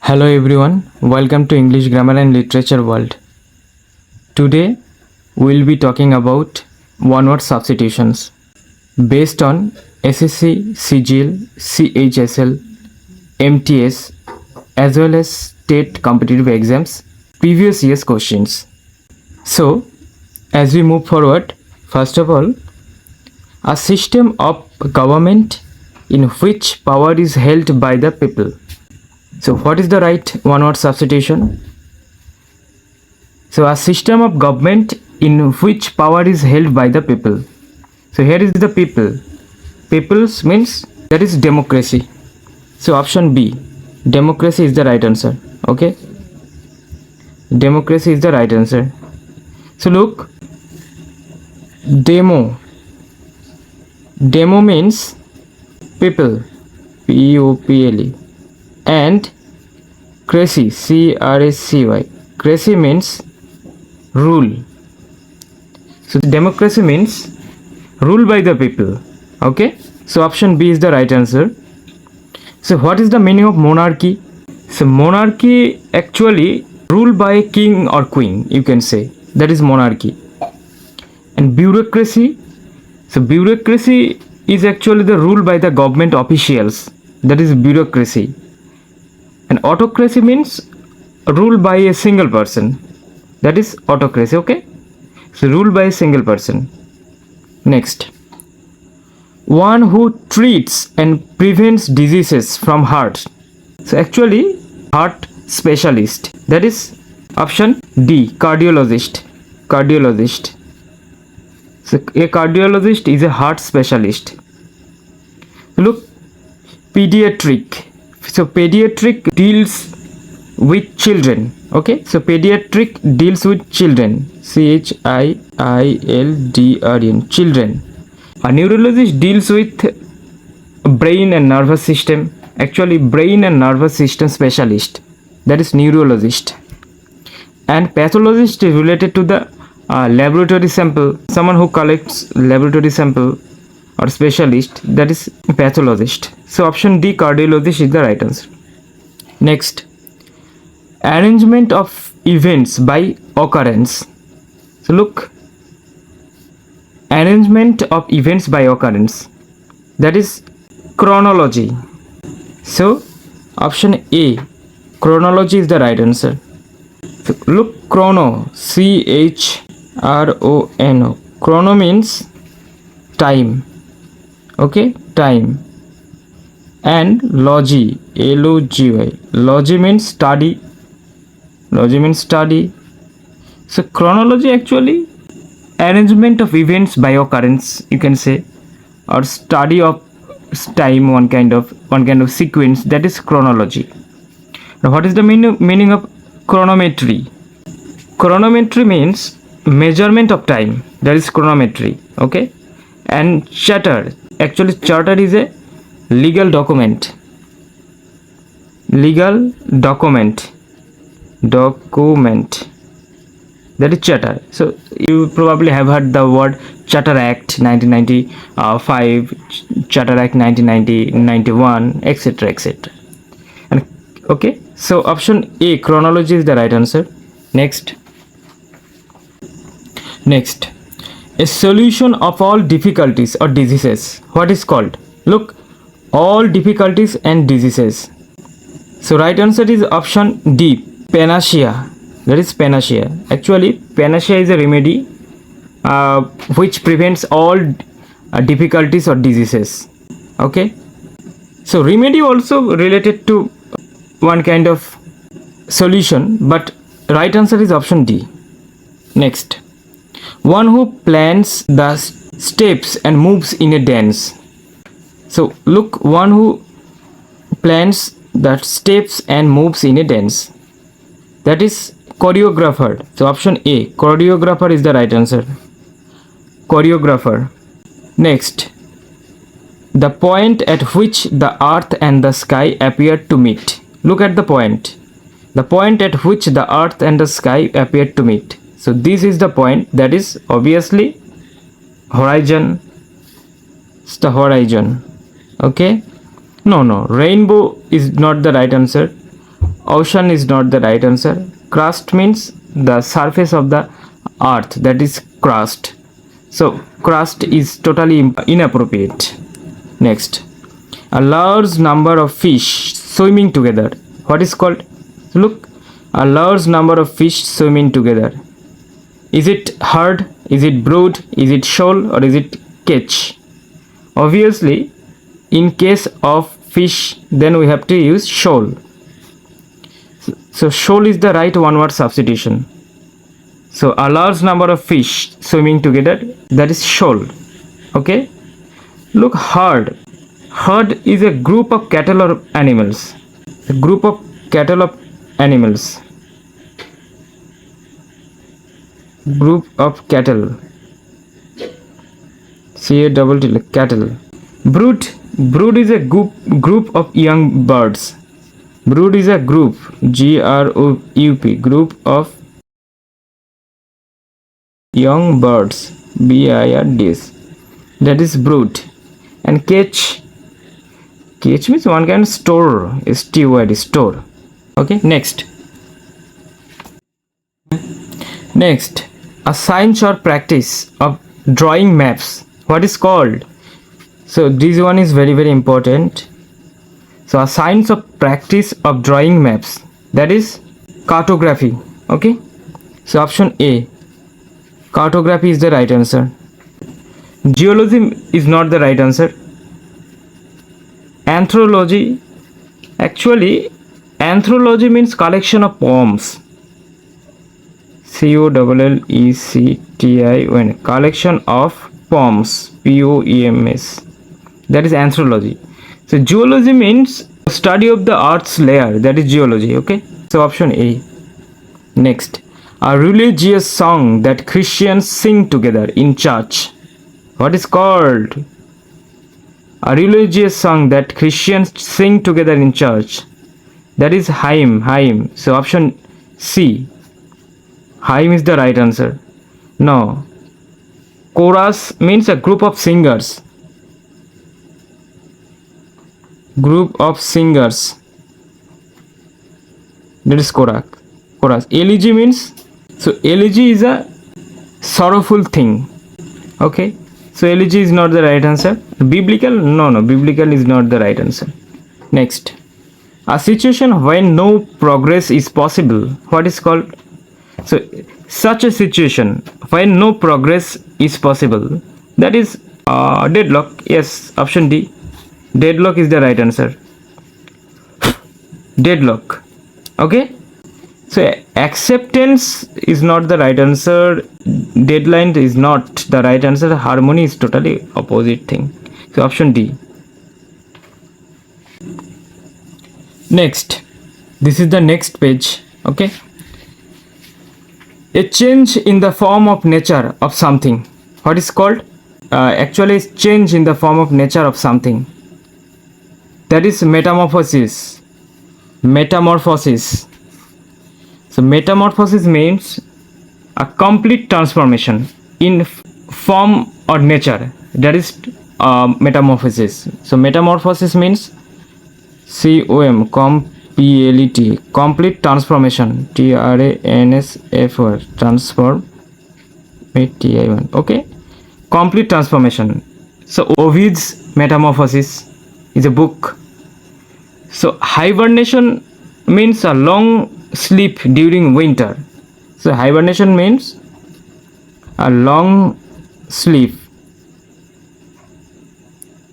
Hello everyone, welcome to English Grammar and Literature World. Today we will be talking about one-word substitutions based on SSC, CGL, CHSL, MTS as well as state competitive exams previous year's questions. So as we move forward, first of all, a system of government in which power is held by the people. So what is the right one-word substitution? So a system of government in which power is held by the people. So here is the people. Peoples means that is democracy. So option B, democracy is the right answer. Okay. Democracy is the right answer. So look, demo. Demo means people, P-O-P-L-E. And crazy, C-R-A-C-Y. Crazy means rule. So democracy means rule by the people. Okay. So option B is the right answer. So what is the meaning of monarchy? So monarchy actually rule by a king or queen, you can say. That is monarchy. And bureaucracy. So bureaucracy is actually the rule by the government officials. That is bureaucracy. And autocracy means rule by a single person. That is autocracy. Okay. So rule by a single person. Next, one who treats and prevents diseases from heart. So actually heart specialist. That is option D, cardiologist. Cardiologist. So a cardiologist is a heart specialist. Look, pediatric. So pediatric deals with children. Okay. So pediatric deals with children. C-H-I-I-L-D-R-N. Children. A neurologist deals with brain and nervous system. Actually brain and nervous system specialist. That is neurologist. And pathologist is related to the laboratory sample. Someone who collects laboratory sample or specialist, that is pathologist. So option D, cardiologist is the right answer. Next, arrangement of events by occurrence. So look, arrangement of events by occurrence, that is chronology. So option A, chronology is the right answer. So look, chrono, C-H-R-O-N-O. Chrono means time. Okay, time. And logy, L-O-G-Y. Logy means study. Logy means study. So chronology actually arrangement of events by occurrence, you can say, or study of time, one kind of sequence, that is chronology. Now what is the meaning of chronometry? Chronometry means measurement of time, that is chronometry. Okay. And charter, actually charter is a legal document. Legal document. That is charter. So you probably have heard the word Charter Act 1995, Charter Act 1991, etc., etc. And okay, so option A, chronology is the right answer. Next, a solution of all difficulties or diseases. What is called? Look, all difficulties and diseases. So right answer is option D, panacea. That is panacea. Actually panacea is a remedy which prevents all difficulties or diseases. Okay. So remedy also related to one kind of solution, but right answer is option D. Next, one who plans the steps and moves in a dance. So look, one who plans the steps and moves in a dance, that is choreographer. So option A, choreographer is the right answer. Choreographer. Next, the point at which the earth and the sky appeared to meet. Look at the point. The point at which the earth and the sky appeared to meet. So this is the point, that is obviously horizon. It's the horizon. Okay. No, rainbow is not the right answer. Ocean is not the right answer. Crust means the surface of the earth, that is crust. So crust is totally inappropriate. Next, a large number of fish swimming together. What is called? Look, a large number of fish swimming together. Is it herd? Is it brood? Is it shoal? Or is it catch? Obviously, in case of fish, then we have to use shoal. So shoal is the right one word substitution. So a large number of fish swimming together, that is shoal. Okay. Look, herd. Herd is a group of cattle or animals. A group of cattle of animals. Group of cattle. C-A-T-T, cattle. Brood. Brood is a group of young birds. Brood is a group. G-R-O-U-P. Group of young birds. B-I-R-D-S. That is brood. And catch. Catch means one kind of store. S-T-O-R-E, store. Okay, next. Next, a science or practice of drawing maps. What is called? So this one is very, very important. So a science of practice of drawing maps, that is cartography. Okay. So option A, cartography is the right answer. Geology is not the right answer. Anthropology, actually anthropology means collection of poems. C-O-L-L-E-C-T-I-O-N, collection of poems. P-O-E-M-S, that is anthropology. So geology means study of the earth's layer, that is geology. Okay, so option A. Next, a religious song that Christians sing together in church. What is called? A religious song that Christians sing together in church, that is hymn. So option C, hymn is the right answer. No, chorus means a group of singers. Group of singers, that is chorus. Elegy means, so elegy is a sorrowful thing. Okay, so elegy is not the right answer. Biblical, no, biblical is not the right answer. Next, a situation when no progress is possible. What is called? So such a situation when no progress is possible, that is deadlock. Yes, option D, deadlock is the right answer. Deadlock. Okay, so acceptance is not the right answer. Deadline is not the right answer. Harmony is totally opposite thing. So option D. Next, this is the next page. Okay, a change in the form of nature of something. What is called? Actually, it's change in the form of nature of something, that is metamorphosis. Metamorphosis. So metamorphosis means a complete transformation in form or nature, that is metamorphosis. So metamorphosis means C-O-M, P-L-E-T, complete transformation. T-R-A-N-S-F-O-R, transform, T-I-1. Okay, complete transformation. So Ovid's Metamorphosis is a book. So hibernation means a long sleep during winter. So hibernation means a long sleep.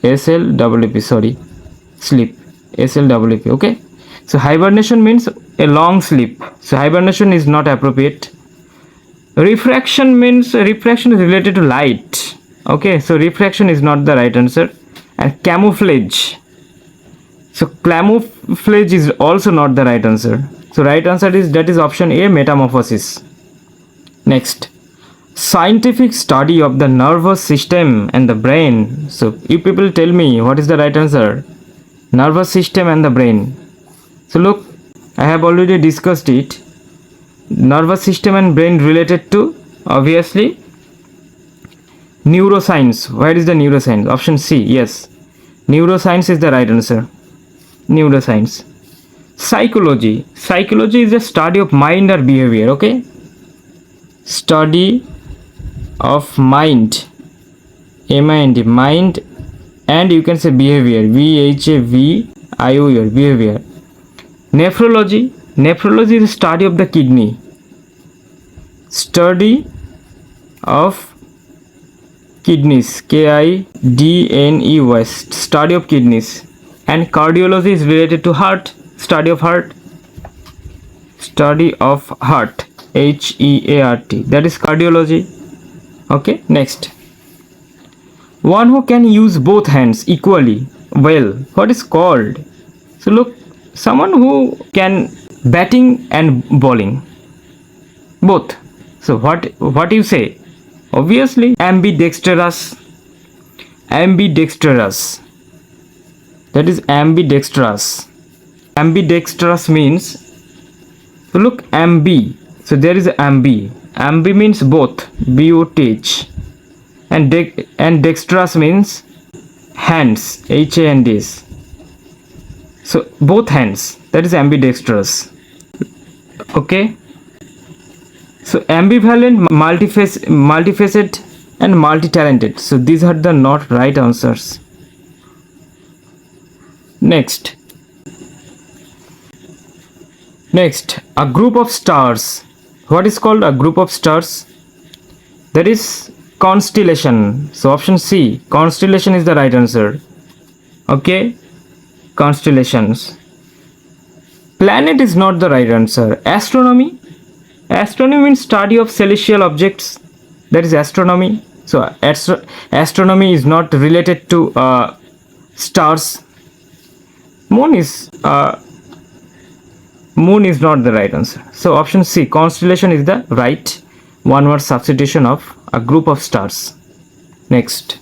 S-L-E-P, sorry, sleep. S-L-E-P. Okay, so hibernation means a long sleep. So hibernation is not appropriate. Refraction means refraction is related to light. Okay, so refraction is not the right answer. And camouflage. So camouflage is also not the right answer. So right answer is, that is option A, metamorphosis. Next, scientific study of the nervous system and the brain. So you people tell me what is the right answer. Nervous system and the brain. So look, I have already discussed it. Nervous system and brain related to, obviously, neuroscience. Where is the neuroscience? Option C, yes. Neuroscience is the right answer. Neuroscience. Psychology. Psychology is a study of mind or behavior. Okay, study of mind, M-I-N-D, mind, and you can say behavior, V-H-A-V-I-O-R, behavior. Nephrology is a study of the kidney, study of kidneys, K-I-D-N-E-Y, study of kidneys. And cardiology is related to heart, study of heart, H-E-A-R-T, that is cardiology. Okay, next, one who can use both hands equally well, what is called? So look, someone who can batting and bowling both. So what you say? Obviously ambidextrous. That is ambidextrous. Ambidextrous means, so look, ambi, so there is ambi means both, B-O-T-H, and dexterous means hands, H-A-N-D-S, so both hands, that is ambidextrous. Okay, so ambivalent, multifaceted and multi-talented, so these are the not right answers. Next, a group of stars. What is called a group of stars? That is constellation. So option C, constellation is the right answer. Okay, constellations. Planet is not the right answer. Astronomy means study of celestial objects, that is astronomy. So astronomy is not related to stars. Moon is not the right answer. So option C, constellation, is the right one word substitution of a group of stars. Next,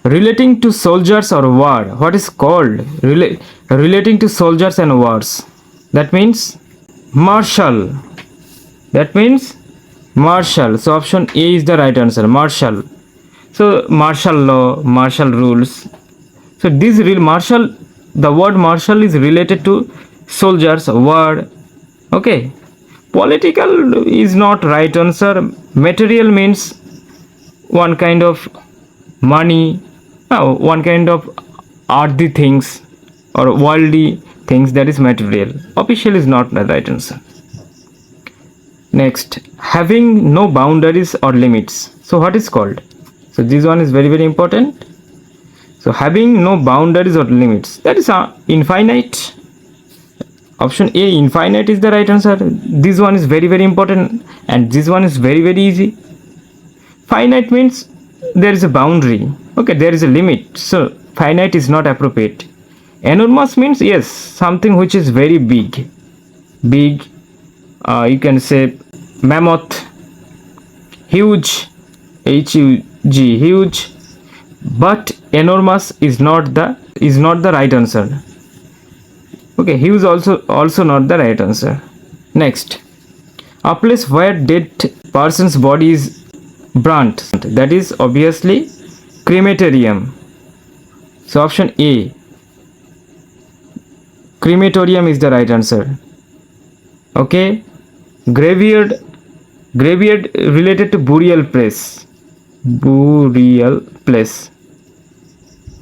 relating to soldiers or war, what is called? Relating to soldiers and wars, that means martial. So option A is the right answer, martial. So martial law, martial rules. So this the word martial is related to soldiers, war. Okay, political is not right answer. Material means one kind of money, one kind of earthly things or worldly things, that is material. Official is not the right answer. Next, having no boundaries or limits. So what is called? So this one is very, very important. So having no boundaries or limits, that is infinite. Option A, infinite, is the right answer. This one is very, very important, and this one is very, very easy. Finite means there is a boundary. Okay, there is a limit. So finite is not appropriate. Enormous means, yes, something which is very big. You can say mammoth, huge, H-U-G, huge. But enormous is not the right answer. Okay, huge also not the right answer. Next, a place where dead person's body is burnt, that is obviously crematorium. So option A, crematorium, is the right answer. Okay, graveyard related to burial place,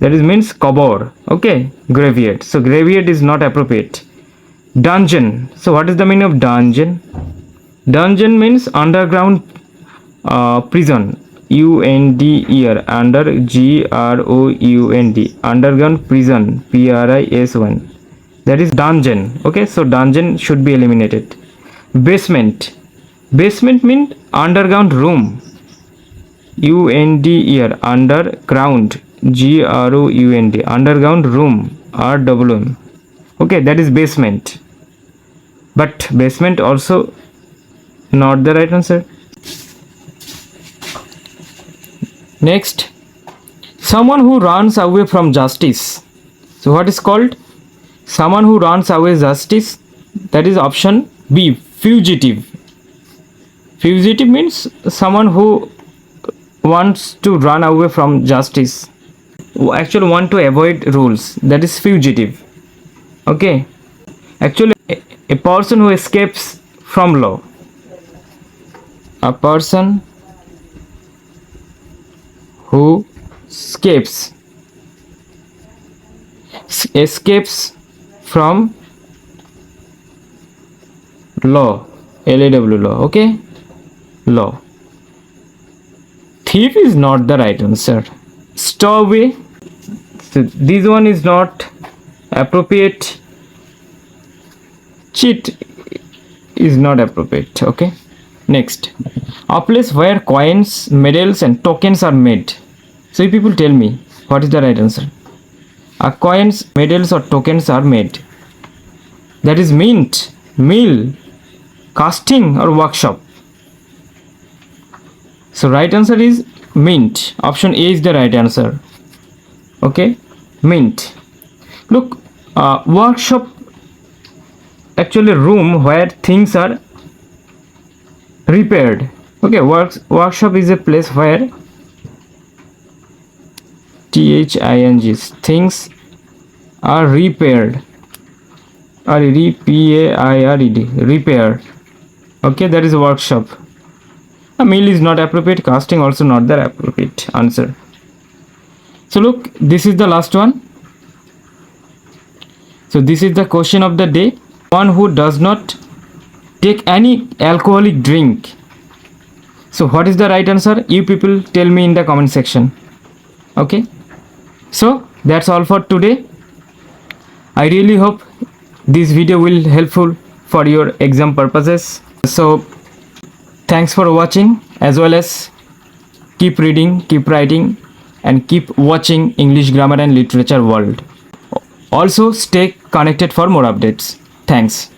that is means qabr. Okay, graveyard. So graveyard is not appropriate. Dungeon. So what is the meaning of dungeon? Dungeon means underground prison. U-N-D-E-R, under, G-R-O-U-N-D, underground prison, P-R-I-S-1, that is dungeon. Okay, so dungeon should be eliminated. Basement means underground room, U-N-D-E-R, underground, G-R-O-U-N-D, underground room, R-W-M. Okay, that is basement. But basement also not the right answer. Next, someone who runs away from justice. So what is called? Someone who runs away justice, that is option B, fugitive. Fugitive means someone who wants to run away from justice, who actually want to avoid rules, that is fugitive. Okay, Actually, a person who escapes from law. A person who escapes from law. LAW law. Okay, law. Thief is not the right answer. Stowaway. So this one is not appropriate. Cheat is not appropriate. Okay. Next, a place where coins, medals, and tokens are made. So you people tell me what is the right answer. A coins, medals, or tokens are made. That is mint, mill, casting, or workshop. So right answer is mint. Option A is the right answer. Okay, mint. Look, workshop, actually room where things are repaired. Okay, workshop is a place where things are repaired. Repaired. Okay, that is a workshop. A mill is not appropriate. Casting also not the appropriate answer. So look, this is the last one. So this is the question of the day. One who does not take any alcoholic drink. So what is the right answer? You people tell me in the comment section. Okay, so that's all for today. I really hope this video will helpful for your exam purposes. So thanks for watching, as well as keep reading, keep writing, and keep watching English Grammar and Literature World. Also stay connected for more updates. Thanks.